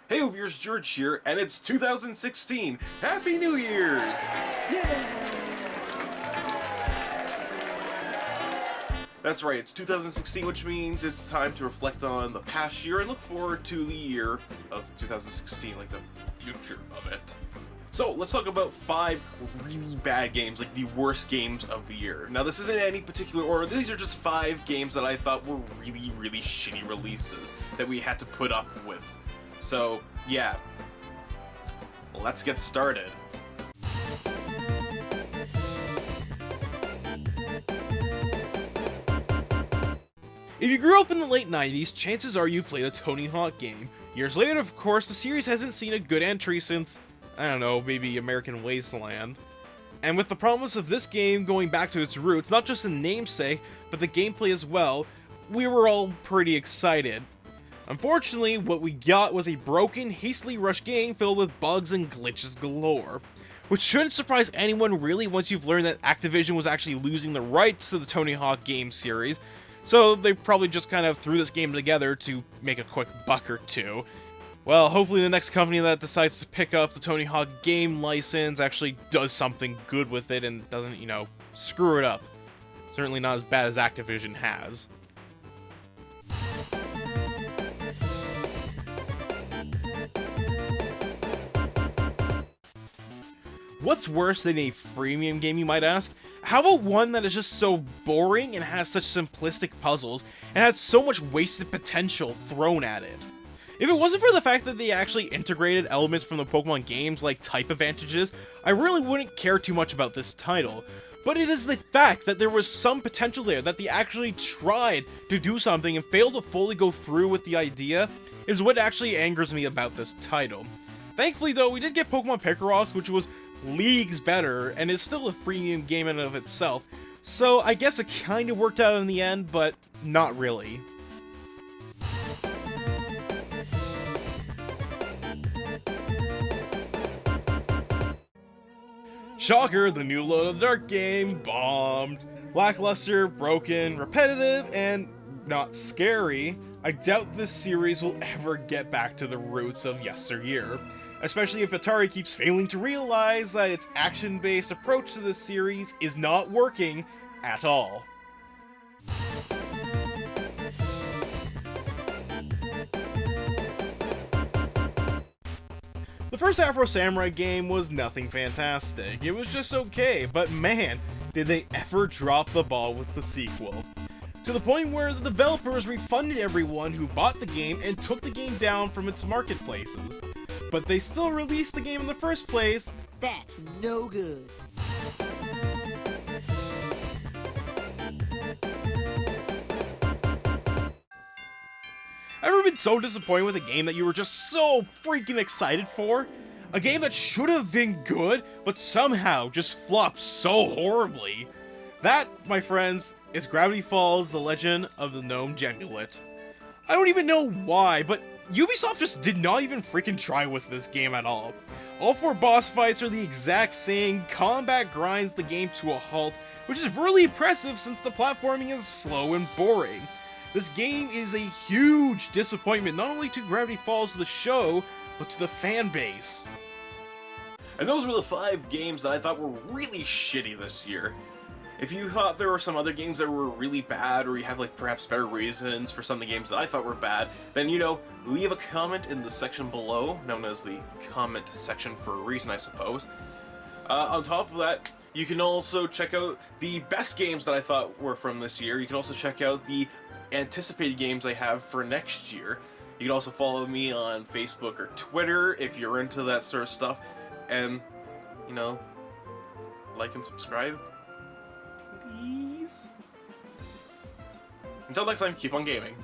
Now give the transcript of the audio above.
Hey viewers, George here, and it's 2016! Happy New Year's! That's right, it's 2016, which means it's time to reflect on the past year and look forward to the year of 2016, like the future of it. So, let's talk about 5 really bad games, like the worst games of the year. Now, this isn't in any particular order, these are just 5 games that I thought were really shitty releases that we had to put up with. So, yeah, let's get started. If you grew up in the late 90s, chances are you played a Tony Hawk game. Years later, of course, the series hasn't seen a good entry since, I don't know, maybe American Wasteland. And with the promise of this game going back to its roots, not just in namesake, but the gameplay as well, we were all pretty excited. Unfortunately, what we got was a broken, hastily rushed game filled with bugs and glitches galore. Which shouldn't surprise anyone really once you've learned that Activision was actually losing the rights to the Tony Hawk game series, so they probably just kind of threw this game together to make a quick buck or two. Well, hopefully the next company that decides to pick up the Tony Hawk game license actually does something good with it and doesn't, you know, screw it up. Certainly not as bad as Activision has. What's worse than a freemium game, you might ask? How about one that is just so boring and has such simplistic puzzles and had so much wasted potential thrown at it? If it wasn't for the fact that they actually integrated elements from the Pokemon games like type advantages, I really wouldn't care too much about this title. But it is the fact that there was some potential there, that they actually tried to do something and failed to fully go through with the idea, is what actually angers me about this title. Thankfully though, we did get Pokemon Picross, which was leagues better, and is still a freemium game in and of itself, so I guess it kinda worked out in the end, but not really. Shocker, the new Alone in the Dark game bombed. Lackluster, broken, repetitive, and not scary. I doubt this series will ever get back to the roots of yesteryear. Especially if Atari keeps failing to realize that its action-based approach to this series is not working at all. The first Afro Samurai game was nothing fantastic. It was just okay, but man, did they ever drop the ball with the sequel. To the point where the developers refunded everyone who bought the game and took the game down from its marketplaces. But they still released the game in the first place. That's no good. Ever been so disappointed with a game that you were just so freaking excited for? A game that should have been good, but somehow just flopped so horribly. That, my friends, is Gravity Falls: The Legend of the Gnome Genulet. I don't even know why, but Ubisoft just did not even freaking try with this game at all. All 4 boss fights are the exact same, combat grinds the game to a halt, which is really impressive since the platforming is slow and boring. This game is a huge disappointment not only to Gravity Falls the show, but to the fan base. And those were the 5 games that I thought were really shitty this year. If you thought there were some other games that were really bad, or you have like perhaps better reasons for some of the games that I thought were bad, then leave a comment in the section below, known as the comment section for a reason, I suppose. On top of that, you can also check out the best games that I thought were from this year. You can also check out the anticipated games I have for next year. You can also follow me on Facebook or Twitter if you're into that sort of stuff, and like and subscribe. Please. Until next time, keep on gaming.